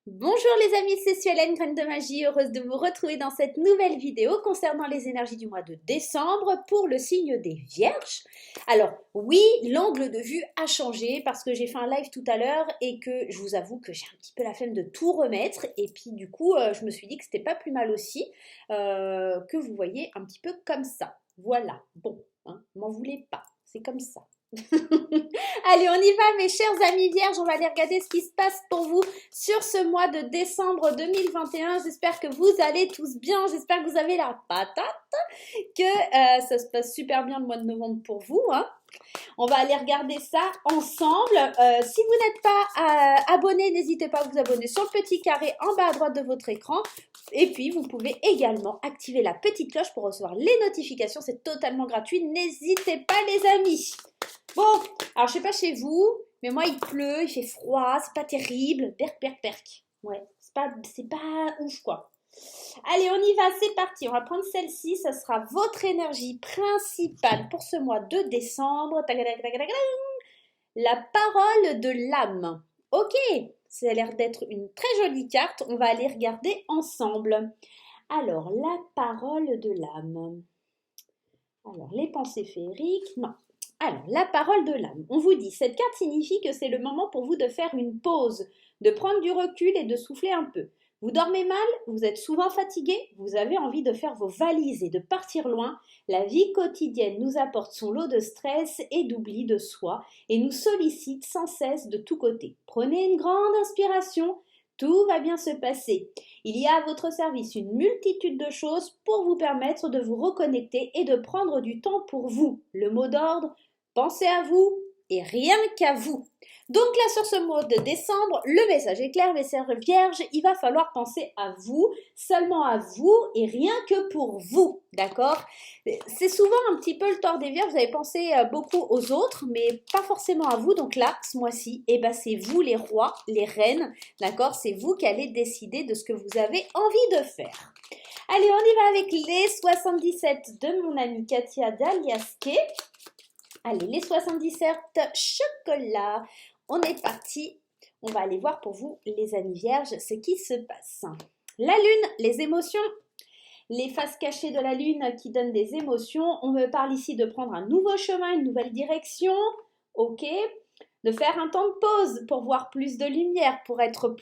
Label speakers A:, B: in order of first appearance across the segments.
A: Bonjour les amis, c'est Suelen, Graine de Magie, heureuse de vous retrouver dans cette nouvelle vidéo concernant les énergies du mois de décembre pour le signe des Vierges. Alors oui, l'angle de vue a changé parce que j'ai fait un live tout à l'heure et que je vous avoue que j'ai un petit peu la flemme de tout remettre et puis du coup je me suis dit que c'était pas plus mal aussi que vous voyez un petit peu comme ça. Voilà, bon, hein, m'en voulez pas, c'est comme ça. Allez, on y va mes chers amis vierges, on va aller regarder ce qui se passe pour vous sur ce mois de décembre 2021. J'espère que vous allez tous bien, j'espère que vous avez la patate, que ça se passe super bien le mois de novembre pour vous, hein. On va aller regarder ça ensemble. Si vous n'êtes pas abonné, n'hésitez pas à vous abonner sur le petit carré en bas à droite de votre écran. Et puis, vous pouvez également activer la petite cloche pour recevoir les notifications. C'est totalement gratuit. N'hésitez pas les amis. Bon, alors je sais pas chez vous, mais moi il pleut, il fait froid, c'est pas terrible. Perk, perk, perk. Ouais, c'est pas ouf quoi. Allez, on y va, c'est parti. On va prendre celle-ci, ça sera votre énergie principale pour ce mois de décembre. La parole de l'âme. Ok, ça a l'air d'être une très jolie carte. On va aller regarder ensemble. Alors, la parole de l'âme. Alors, les pensées féeriques, non. Alors, la parole de l'âme. On vous dit, cette carte signifie que c'est le moment pour vous de faire une pause, de prendre du recul et de souffler un peu. Vous dormez mal, vous êtes souvent fatigué, vous avez envie de faire vos valises et de partir loin. La vie quotidienne nous apporte son lot de stress et d'oubli de soi et nous sollicite sans cesse de tous côtés. Prenez une grande inspiration, tout va bien se passer. Il y a à votre service une multitude de choses pour vous permettre de vous reconnecter et de prendre du temps pour vous. Le mot d'ordre, pensez à vous et rien qu'à vous. Donc là, sur ce mois de décembre, le message est clair, mes sœurs vierges, il va falloir penser à vous, seulement à vous et rien que pour vous, d'accord? C'est souvent un petit peu le tort des vierges, vous avez pensé beaucoup aux autres, mais pas forcément à vous. Donc là, ce mois-ci, eh ben, c'est vous les rois, les reines, d'accord? C'est vous qui allez décider de ce que vous avez envie de faire. Allez, on y va avec les 77 de mon amie Katia Daliaske. Allez, les 77 chocolat. On est parti. On va aller voir pour vous, les amis vierges, ce qui se passe. La lune, les émotions, les faces cachées de la lune qui donnent des émotions. On me parle ici de prendre un nouveau chemin, une nouvelle direction. Ok. De faire un temps de pause pour voir plus de lumière, pour être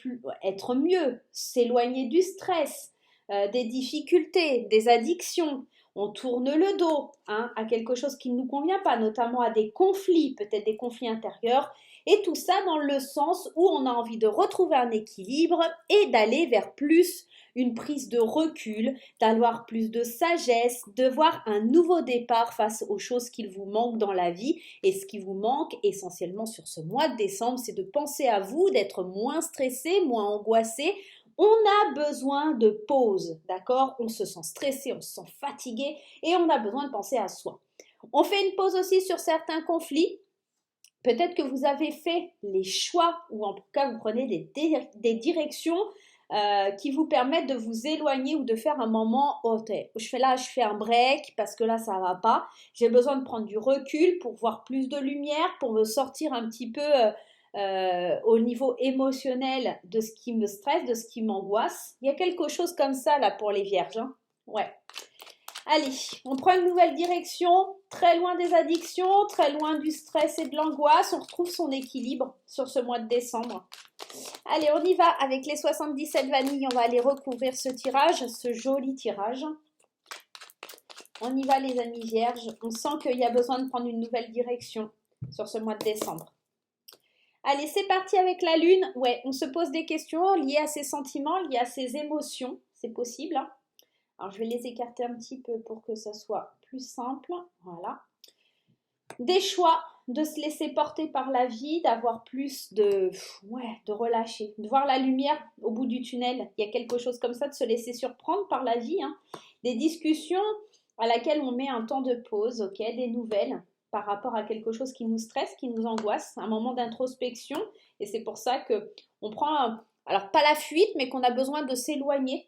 A: mieux, s'éloigner du stress, des difficultés, des addictions. On tourne le dos à quelque chose qui ne nous convient pas, notamment à des conflits, peut-être des conflits intérieurs, et tout ça dans le sens où on a envie de retrouver un équilibre et d'aller vers plus une prise de recul, d'avoir plus de sagesse, de voir un nouveau départ face aux choses qu'il vous manque dans la vie. Et ce qui vous manque essentiellement sur ce mois de décembre, c'est de penser à vous, d'être moins stressé, moins angoissé. On a besoin de pause, d'accord? On se sent stressé, on se sent fatigué et on a besoin de penser à soi. On fait une pause aussi sur certains conflits. Peut-être que vous avez fait les choix ou en tout cas vous prenez des directions qui vous permettent de vous éloigner ou de faire un moment, oh, je fais un break parce que là ça va pas, j'ai besoin de prendre du recul pour voir plus de lumière, pour me sortir un petit peu au niveau émotionnel de ce qui me stresse, de ce qui m'angoisse. Il y a quelque chose comme ça là pour les vierges, hein. Ouais. Allez, on prend une nouvelle direction, très loin des addictions, très loin du stress et de l'angoisse. On retrouve son équilibre sur ce mois de décembre. Allez, on y va avec les 77 vanilles. On va aller recouvrir ce tirage, ce joli tirage. On y va les amis vierges. On sent qu'il y a besoin de prendre une nouvelle direction sur ce mois de décembre. Allez, c'est parti avec la lune. Ouais, on se pose des questions liées à ses sentiments, liées à ses émotions. C'est possible, hein. Alors, je vais les écarter un petit peu pour que ça soit plus simple. Voilà. Des choix, de se laisser porter par la vie, d'avoir plus de relâcher, de voir la lumière au bout du tunnel. Il y a quelque chose comme ça, de se laisser surprendre par la vie, hein. Des discussions à laquelle on met un temps de pause, ok, des nouvelles par rapport à quelque chose qui nous stresse, qui nous angoisse, un moment d'introspection. Et c'est pour ça que on prend, alors pas la fuite, mais qu'on a besoin de s'éloigner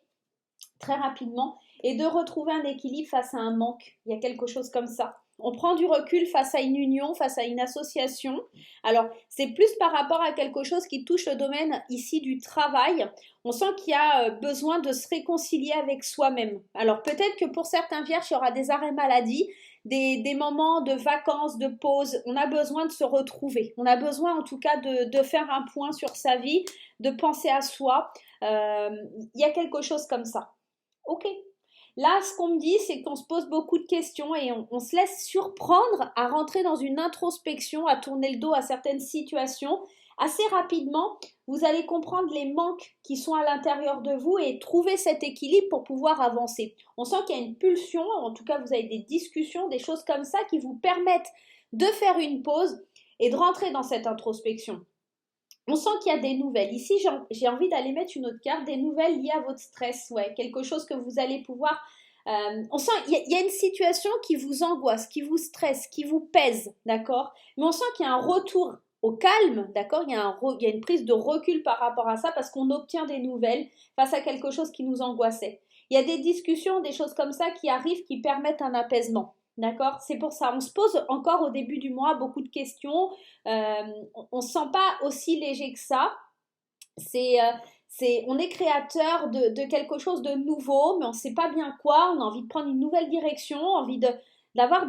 A: très rapidement et de retrouver un équilibre face à un manque. Il y a quelque chose comme ça. On prend du recul face à une union, face à une association. Alors, c'est plus par rapport à quelque chose qui touche le domaine ici du travail. On sent qu'il y a besoin de se réconcilier avec soi-même. Alors, peut-être que pour certains vierges, il y aura des arrêts maladie, des moments de vacances, de pause. On a besoin de se retrouver. On a besoin en tout cas de faire un point sur sa vie, de penser à soi. Il y a quelque chose comme ça. Ok. Là, ce qu'on me dit, c'est qu'on se pose beaucoup de questions et on se laisse surprendre à rentrer dans une introspection, à tourner le dos à certaines situations. Assez rapidement, vous allez comprendre les manques qui sont à l'intérieur de vous et trouver cet équilibre pour pouvoir avancer. On sent qu'il y a une pulsion, en tout cas vous avez des discussions, des choses comme ça qui vous permettent de faire une pause et de rentrer dans cette introspection. On sent qu'il y a des nouvelles. Ici, j'ai envie d'aller mettre une autre carte, des nouvelles liées à votre stress, ouais, quelque chose que vous allez pouvoir... on sent qu'il y a une situation qui vous angoisse, qui vous stresse, qui vous pèse, d'accord? Mais on sent qu'il y a un retour au calme, d'accord? Il y a une prise de recul par rapport à ça parce qu'on obtient des nouvelles face à quelque chose qui nous angoissait. Il y a des discussions, des choses comme ça qui arrivent, qui permettent un apaisement. D'accord? C'est pour ça. On se pose encore au début du mois beaucoup de questions. On ne se sent pas aussi léger que ça. On est créateur de quelque chose de nouveau, mais on ne sait pas bien quoi. On a envie de prendre une nouvelle direction, d'avoir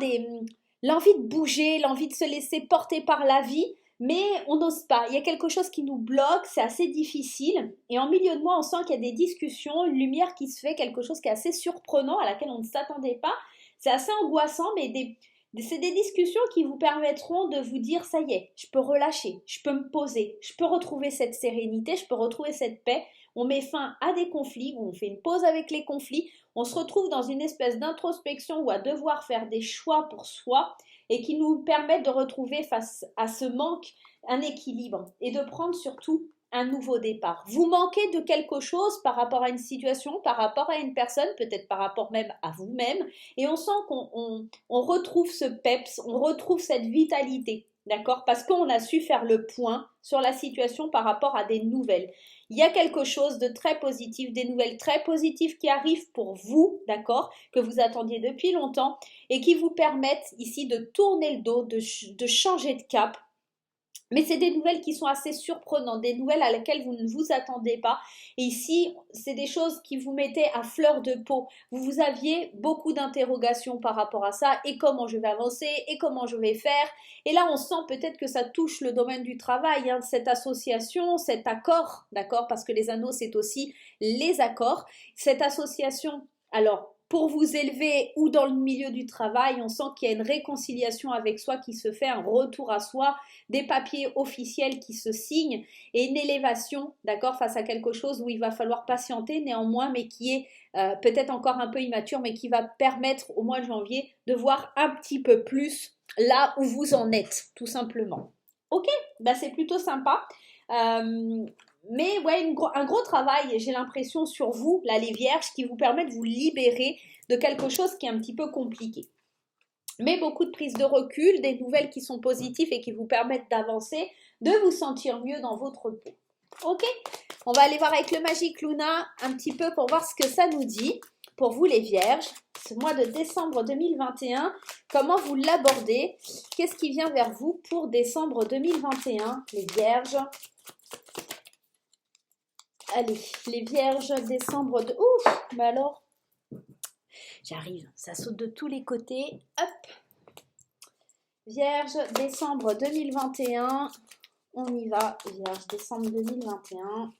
A: l'envie de bouger, l'envie de se laisser porter par la vie, mais on n'ose pas. Il y a quelque chose qui nous bloque, c'est assez difficile. Et en milieu de mois, on sent qu'il y a des discussions, une lumière qui se fait, quelque chose qui est assez surprenant, à laquelle on ne s'attendait pas. C'est assez angoissant, mais c'est des discussions qui vous permettront de vous dire, ça y est, je peux relâcher, je peux me poser, je peux retrouver cette sérénité, je peux retrouver cette paix. On met fin à des conflits, on fait une pause avec les conflits, on se retrouve dans une espèce d'introspection ou à devoir faire des choix pour soi et qui nous permettent de retrouver face à ce manque un équilibre et de prendre surtout un nouveau départ. Vous manquez de quelque chose par rapport à une situation, par rapport à une personne, peut-être par rapport même à vous-même, et on sent qu'on retrouve ce peps, on retrouve cette vitalité, d'accord? Parce qu'on a su faire le point sur la situation par rapport à des nouvelles. Il y a quelque chose de très positif, des nouvelles très positives qui arrivent pour vous, d'accord? Que vous attendiez depuis longtemps et qui vous permettent ici de tourner le dos, de changer de cap. Mais c'est des nouvelles qui sont assez surprenantes, des nouvelles à laquelle vous ne vous attendez pas. Et ici, c'est des choses qui vous mettaient à fleur de peau. Vous aviez beaucoup d'interrogations par rapport à ça. Et comment je vais avancer? Et comment je vais faire? Et là, on sent peut-être que ça touche le domaine du travail, hein, cette association, cet accord, d'accord? Parce que les anneaux, c'est aussi les accords. Cette association, alors, pour vous élever ou dans le milieu du travail, on sent qu'il y a une réconciliation avec soi qui se fait, un retour à soi, des papiers officiels qui se signent et une élévation, d'accord, face à quelque chose où il va falloir patienter néanmoins, mais qui est peut-être encore un peu immature, mais qui va permettre au mois de janvier de voir un petit peu plus là où vous en êtes, tout simplement. Ok, bah c'est plutôt sympa. Mais ouais, un gros travail, j'ai l'impression, sur vous, là, les vierges, qui vous permet de vous libérer de quelque chose qui est un petit peu compliqué. Mais beaucoup de prise de recul, des nouvelles qui sont positives et qui vous permettent d'avancer, de vous sentir mieux dans votre peau. Ok? On va aller voir avec le Magic Luna un petit peu pour voir ce que ça nous dit pour vous les vierges. Ce mois de décembre 2021, comment vous l'abordez? Qu'est-ce qui vient vers vous pour décembre 2021, les vierges? Allez, les vierges, décembre de... Ouf, mais alors, j'arrive, ça saute de tous les côtés. Hop. Vierge, décembre 2021. On y va, vierge, décembre 2021.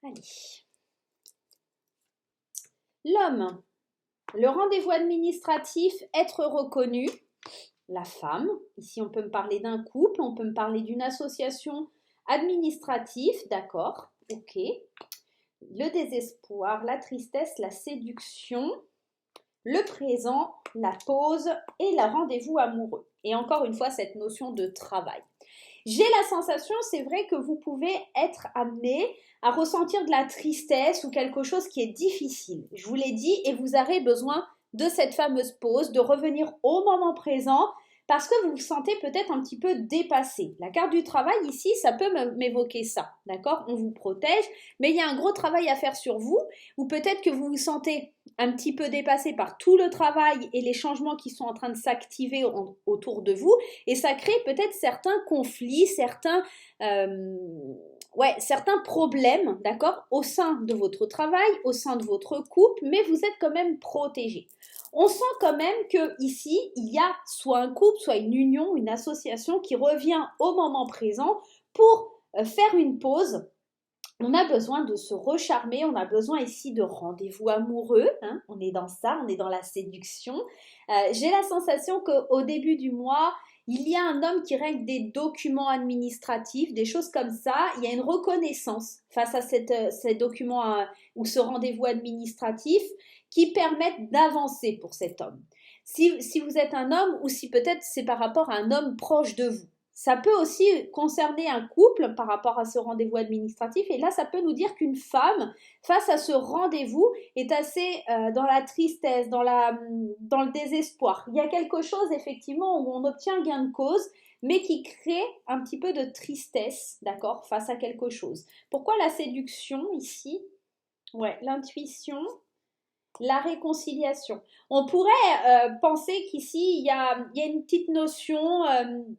A: Allez. L'homme, le rendez-vous administratif, être reconnu. La femme, ici on peut me parler d'un couple, on peut me parler d'une association administrative, d'accord, ok. Le désespoir, la tristesse, la séduction, le présent, la pause et le rendez-vous amoureux. Et encore une fois, cette notion de travail. J'ai la sensation, c'est vrai que vous pouvez être amené à ressentir de la tristesse ou quelque chose qui est difficile. Je vous l'ai dit, et vous aurez besoin de cette fameuse pause, de revenir au moment présent, parce que vous vous sentez peut-être un petit peu dépassé. La carte du travail ici, ça peut m'évoquer ça, d'accord? On vous protège, mais il y a un gros travail à faire sur vous, ou peut-être que vous vous sentez un petit peu dépassé par tout le travail et les changements qui sont en train de s'activer autour de vous, et ça crée peut-être certains conflits, certains problèmes, d'accord, au sein de votre travail, au sein de votre couple, mais vous êtes quand même protégé. On sent quand même que ici, il y a soit un couple, soit une union, une association qui revient au moment présent pour faire une pause. On a besoin de se recharmer, on a besoin ici de rendez-vous amoureux, hein, on est dans ça, on est dans la séduction. J'ai la sensation qu'au début du mois, il y a un homme qui règle des documents administratifs, des choses comme ça. Il y a une reconnaissance face à ces documents ou ce rendez-vous administratif qui permettent d'avancer pour cet homme. Si vous êtes un homme ou si peut-être c'est par rapport à un homme proche de vous. Ça peut aussi concerner un couple par rapport à ce rendez-vous administratif. Et là, ça peut nous dire qu'une femme, face à ce rendez-vous, est assez dans la tristesse, dans le désespoir. Il y a quelque chose, effectivement, où on obtient gain de cause, mais qui crée un petit peu de tristesse, d'accord, face à quelque chose. Pourquoi la séduction, ici? Ouais, l'intuition. La réconciliation. On pourrait penser qu'ici, il y a une petite notion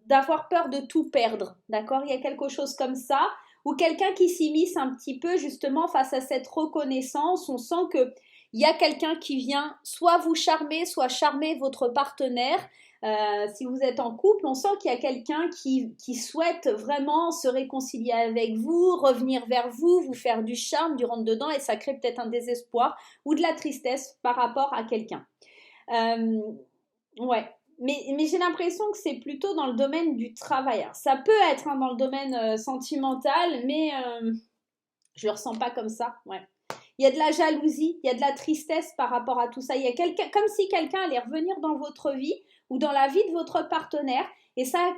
A: d'avoir peur de tout perdre, d'accord? Il y a quelque chose comme ça, ou quelqu'un qui s'immisce un petit peu justement face à cette reconnaissance. On sent qu'il y a quelqu'un qui vient soit vous charmer, soit charmer votre partenaire. Si vous êtes en couple, on sent qu'il y a quelqu'un qui souhaite vraiment se réconcilier avec vous, revenir vers vous, vous faire du charme, du rentre-dedans, et ça crée peut-être un désespoir ou de la tristesse par rapport à quelqu'un. Ouais, mais j'ai l'impression que c'est plutôt dans le domaine du travail. Alors, ça peut être dans le domaine sentimental, mais je le ressens pas comme ça. Ouais. Il y a de la jalousie, il y a de la tristesse par rapport à tout ça. Il y a quelqu'un, comme si quelqu'un allait revenir dans votre vie ou dans la vie de votre partenaire, et ça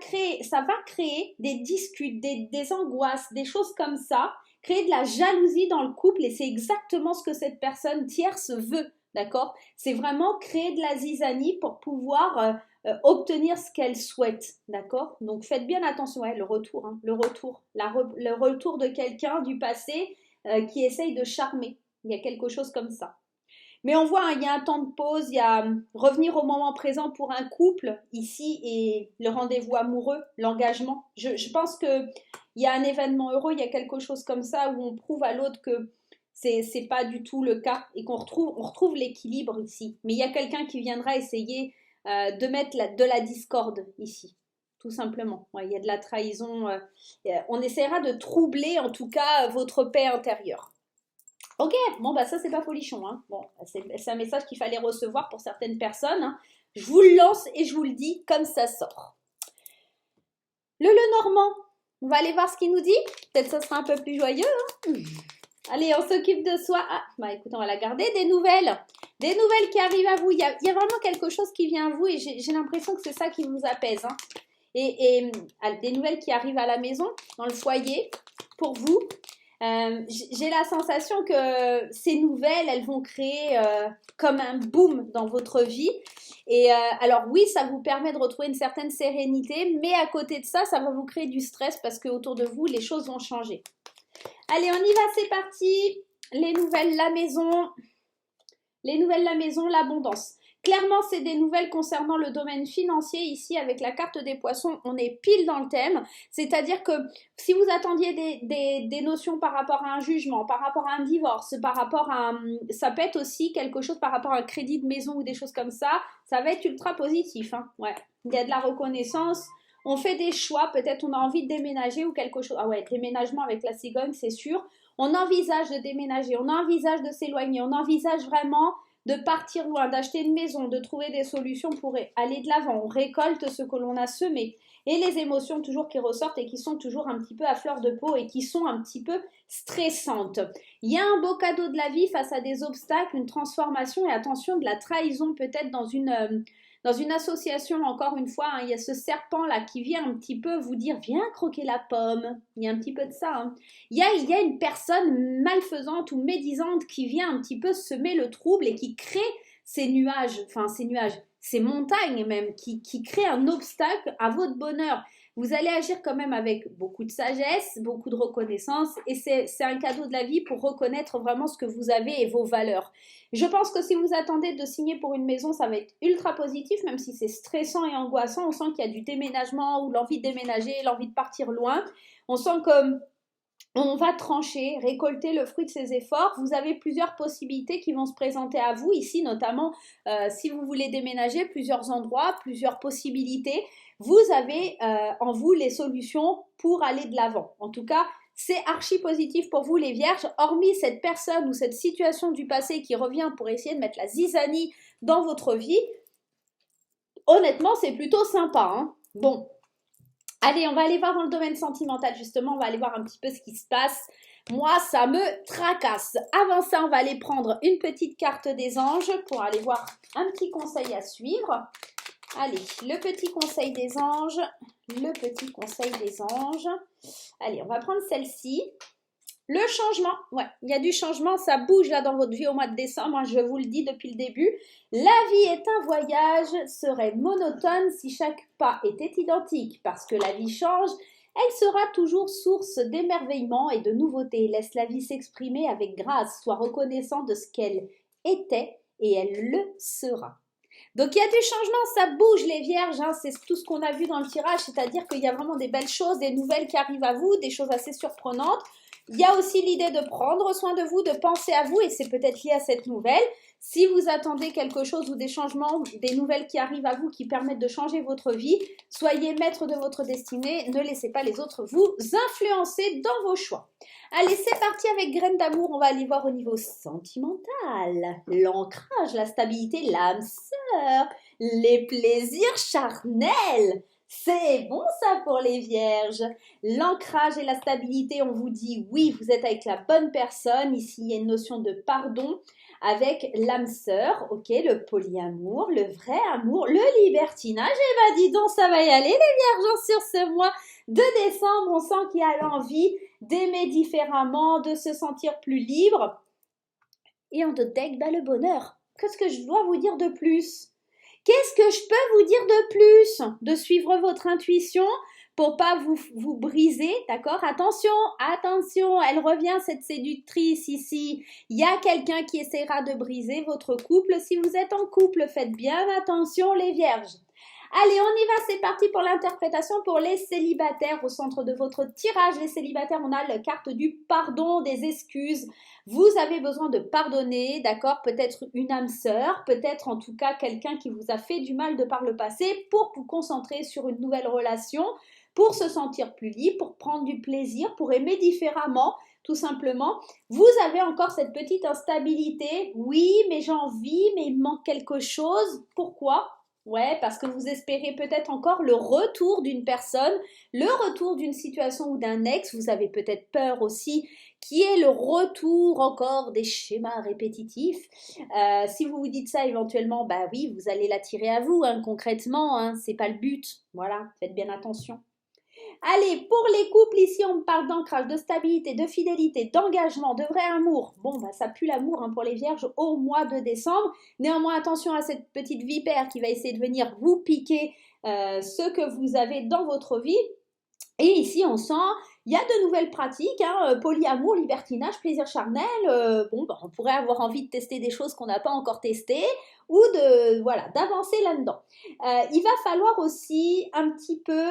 A: va créer des disputes, des angoisses, des choses comme ça, créer de la jalousie dans le couple, et c'est exactement ce que cette personne tierce veut, d'accord? C'est vraiment créer de la zizanie pour pouvoir obtenir ce qu'elle souhaite, d'accord? Donc faites bien attention, ouais, le retour, hein, le retour de quelqu'un du passé qui essaye de charmer. Il y a quelque chose comme ça. Mais on voit, hein, il y a un temps de pause, il y a revenir au moment présent pour un couple ici et le rendez-vous amoureux, l'engagement. Je pense qu'il y a un événement heureux, il y a quelque chose comme ça où on prouve à l'autre que c'est pas du tout le cas et qu'on retrouve l'équilibre ici. Mais il y a quelqu'un qui viendra essayer de mettre de la discorde ici, tout simplement. Ouais, il y a de la trahison. On essaiera de troubler en tout cas votre paix intérieure. Ok, bon bah ça c'est pas folichon, hein. Bon, c'est un message qu'il fallait recevoir pour certaines personnes, hein. Je vous le lance et je vous le dis comme ça sort. Le Lenormand, on va aller voir ce qu'il nous dit. Peut-être que ça sera un peu plus joyeux, hein. Allez, on s'occupe de soi. Ah, bah écoute, on va la garder. Des nouvelles qui arrivent à vous. Il y a vraiment quelque chose qui vient à vous et j'ai l'impression que c'est ça qui vous apaise, hein. Et des nouvelles qui arrivent à la maison, dans le foyer, pour vous. J'ai la sensation que ces nouvelles, elles vont créer comme un boom dans votre vie. Et alors oui, ça vous permet de retrouver une certaine sérénité, mais à côté de ça, ça va vous créer du stress parce que autour de vous, les choses vont changer. Allez, on y va, c'est parti. Les nouvelles, la maison. Les nouvelles, la maison, l'abondance. Clairement, c'est des nouvelles concernant le domaine financier. Ici, avec la carte des poissons, on est pile dans le thème. C'est-à-dire que si vous attendiez des notions par rapport à un jugement, par rapport à un divorce, par rapport à ça peut être aussi quelque chose par rapport à un crédit de maison ou des choses comme ça, ça va être ultra positif, hein. Ouais. Il y a de la reconnaissance. On fait des choix. Peut-être on a envie de déménager ou quelque chose. Ah ouais, déménagement avec la cigogne, c'est sûr. On envisage de déménager, on envisage de s'éloigner, on envisage vraiment de partir loin, d'acheter une maison, de trouver des solutions pour aller de l'avant. On récolte ce que l'on a semé. Et les émotions toujours qui ressortent et qui sont toujours un petit peu à fleur de peau et qui sont un petit peu stressantes. Il y a un beau cadeau de la vie face à des obstacles, une transformation et attention de la trahison peut-être dans une association, encore une fois, hein, il y a ce serpent-là qui vient un petit peu vous dire « Viens croquer la pomme ». Il y a un petit peu de ça. Hein. Il y a une personne malfaisante ou médisante qui vient un petit peu semer le trouble et qui crée ces nuages, ces montagnes même qui créent un obstacle à votre bonheur. Vous allez agir quand même avec beaucoup de sagesse, beaucoup de reconnaissance et c'est un cadeau de la vie pour reconnaître vraiment ce que vous avez et vos valeurs. Je pense que si vous attendez de signer pour une maison, ça va être ultra positif, même si c'est stressant et angoissant. On sent qu'il y a du déménagement ou l'envie de déménager, l'envie de partir loin. On sent comme on va trancher, récolter le fruit de ses efforts. Vous avez plusieurs possibilités qui vont se présenter à vous ici, notamment si vous voulez déménager, plusieurs endroits, plusieurs possibilités. Vous avez en vous les solutions pour aller de l'avant. En tout cas, c'est archi positif pour vous les vierges, hormis cette personne ou cette situation du passé qui revient pour essayer de mettre la zizanie dans votre vie. Honnêtement, c'est plutôt sympa, hein. Bon. Allez, on va aller voir dans le domaine sentimental, justement, on va aller voir un petit peu ce qui se passe. Moi, ça me tracasse. Avant ça, on va aller prendre une petite carte des anges pour aller voir un petit conseil à suivre. Allez, le petit conseil des anges, le petit conseil des anges. Allez, on va prendre celle-ci. Le changement, ouais, il y a du changement, ça bouge là dans votre vie au mois de décembre, je vous le dis depuis le début. La vie est un voyage, serait monotone si chaque pas était identique, parce que la vie change, elle sera toujours source d'émerveillement et de nouveautés. Laisse la vie s'exprimer avec grâce, sois reconnaissant de ce qu'elle était et elle le sera. Donc il y a du changement, ça bouge les vierges, hein, c'est tout ce qu'on a vu dans le tirage, c'est-à-dire qu'il y a vraiment des belles choses, des nouvelles qui arrivent à vous, des choses assez surprenantes. Il y a aussi l'idée de prendre soin de vous, de penser à vous et c'est peut-être lié à cette nouvelle. Si vous attendez quelque chose ou des changements, des nouvelles qui arrivent à vous qui permettent de changer votre vie, soyez maître de votre destinée, ne laissez pas les autres vous influencer dans vos choix. Allez, c'est parti avec Graines d'amour, on va aller voir au niveau sentimental, l'ancrage, la stabilité, l'âme sœur, les plaisirs charnels. C'est bon ça pour les vierges. L'ancrage et la stabilité, on vous dit oui, vous êtes avec la bonne personne. Ici, il y a une notion de pardon avec l'âme sœur, ok, le polyamour, le vrai amour, le libertinage. Et dis donc, ça va y aller les vierges sur ce mois de décembre. On sent qu'il y a l'envie d'aimer différemment, de se sentir plus libre. Et en deck, le bonheur. Qu'est-ce que je dois vous dire de plus ? Qu'est-ce que je peux vous dire de plus? De suivre votre intuition pour pas vous briser, d'accord? Attention, attention, elle revient cette séductrice ici. Il y a quelqu'un qui essaiera de briser votre couple. Si vous êtes en couple, faites bien attention les vierges. Allez, on y va, c'est parti pour l'interprétation pour les célibataires. Au centre de votre tirage, les célibataires, on a la carte du pardon, des excuses. Vous avez besoin de pardonner, d'accord? Peut-être une âme sœur, peut-être en tout cas quelqu'un qui vous a fait du mal de par le passé pour vous concentrer sur une nouvelle relation, pour se sentir plus libre, pour prendre du plaisir, pour aimer différemment. Tout simplement, vous avez encore cette petite instabilité. Oui, mais j'ai envie, mais il me manque quelque chose. Pourquoi? Ouais, parce que vous espérez peut-être encore le retour d'une personne, le retour d'une situation ou d'un ex. Vous avez peut-être peur aussi qui est le retour encore des schémas répétitifs. Si vous vous dites ça éventuellement, bah oui, vous allez l'attirer à vous, hein, concrètement, hein, c'est pas le but. Voilà, faites bien attention. Allez, pour les couples, ici, on me parle d'ancrage, de stabilité, de fidélité, d'engagement, de vrai amour. Bon, bah, ça pue l'amour hein, pour les vierges au mois de décembre. Néanmoins, attention à cette petite vipère qui va essayer de venir vous piquer ce que vous avez dans votre vie. Et ici, on sent, il y a de nouvelles pratiques, hein, polyamour, libertinage, plaisir charnel. Bon, bah, on pourrait avoir envie de tester des choses qu'on n'a pas encore testées ou de, voilà, d'avancer là-dedans. Il va falloir aussi un petit peu,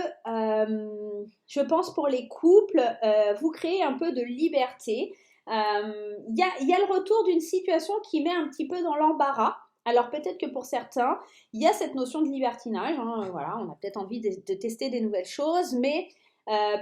A: je pense pour les couples, vous créer un peu de liberté. Il y a le retour d'une situation qui met un petit peu dans l'embarras. Alors peut-être que pour certains, il y a cette notion de libertinage, hein, voilà, on a peut-être envie de tester des nouvelles choses, mais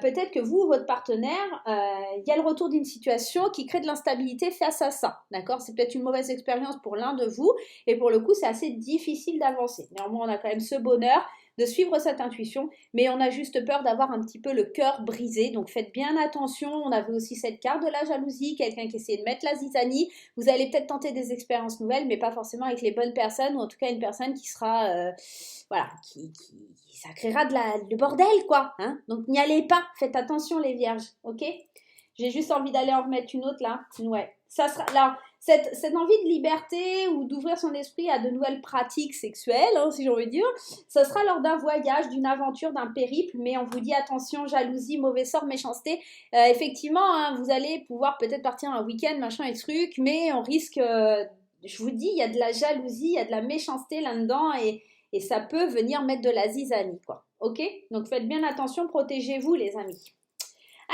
A: peut-être que vous, votre partenaire, il y a le retour d'une situation qui crée de l'instabilité face à ça, d'accord? C'est peut-être une mauvaise expérience pour l'un de vous, et pour le coup, c'est assez difficile d'avancer. Néanmoins, on a quand même ce bonheur de suivre cette intuition, mais on a juste peur d'avoir un petit peu le cœur brisé, donc faites bien attention. On avait aussi cette carte de la jalousie, quelqu'un qui essaie de mettre la zizanie. Vous allez peut-être tenter des expériences nouvelles, mais pas forcément avec les bonnes personnes, ou en tout cas une personne qui sera, voilà, ça créera le bordel, quoi, hein. Donc n'y allez pas, faites attention les vierges, ok? J'ai juste envie d'aller en remettre une autre là, ouais. Ça sera, là, cette envie de liberté ou d'ouvrir son esprit à de nouvelles pratiques sexuelles, hein, si j'ai envie de dire, ce sera lors d'un voyage, d'une aventure, d'un périple, mais on vous dit attention, jalousie, mauvais sort, méchanceté. Effectivement, hein, vous allez pouvoir peut-être partir un week-end, machin et truc, mais on risque, je vous dis, il y a de la jalousie, il y a de la méchanceté là-dedans et ça peut venir mettre de la zizanie, quoi. Ok? Donc faites bien attention, protégez-vous les amis.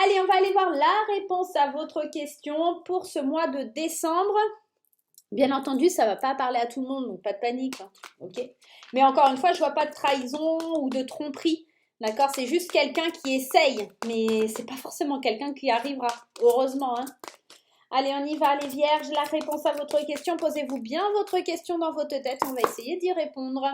A: Allez, on va aller voir la réponse à votre question pour ce mois de décembre. Bien entendu, ça ne va pas parler à tout le monde, donc pas de panique. Hein, ok? Mais encore une fois, je ne vois pas de trahison ou de tromperie. D'accord? C'est juste quelqu'un qui essaye, mais ce n'est pas forcément quelqu'un qui arrivera. Heureusement, hein? Allez, on y va les vierges. La réponse à votre question, posez-vous bien votre question dans votre tête. On va essayer d'y répondre.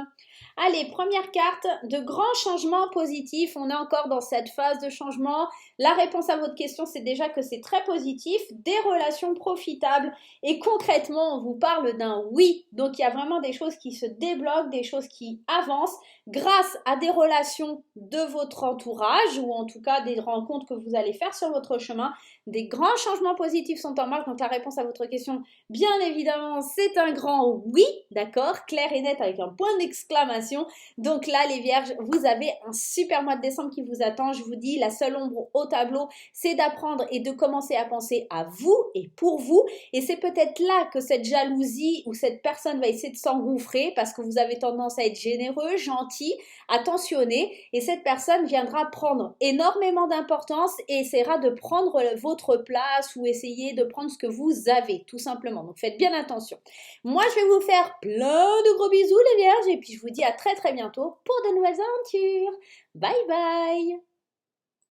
A: Allez, première carte, de grands changements positifs. On est encore dans cette phase de changement. La réponse à votre question, c'est déjà que c'est très positif. Des relations profitables. Et concrètement, on vous parle d'un oui. Donc, il y a vraiment des choses qui se débloquent, des choses qui avancent grâce à des relations de votre entourage ou en tout cas des rencontres que vous allez faire sur votre chemin. Des grands changements positifs sont en marche. Donc, la réponse à votre question, bien évidemment, c'est un grand oui. D'accord? Clair et net avec un point d'exclamation. Donc là, les vierges, vous avez un super mois de décembre qui vous attend. Je vous dis, la seule ombre au tableau, c'est d'apprendre et de commencer à penser à vous et pour vous. Et c'est peut-être là que cette jalousie ou cette personne va essayer de s'engouffrer parce que vous avez tendance à être généreux, gentil, attentionné. Et cette personne viendra prendre énormément d'importance et essaiera de prendre votre place ou essayer de prendre ce que vous avez, tout simplement. Donc faites bien attention. Moi, je vais vous faire plein de gros bisous, les vierges. Et puis, je vous dis à très très bientôt pour de nouvelles aventures. Bye bye!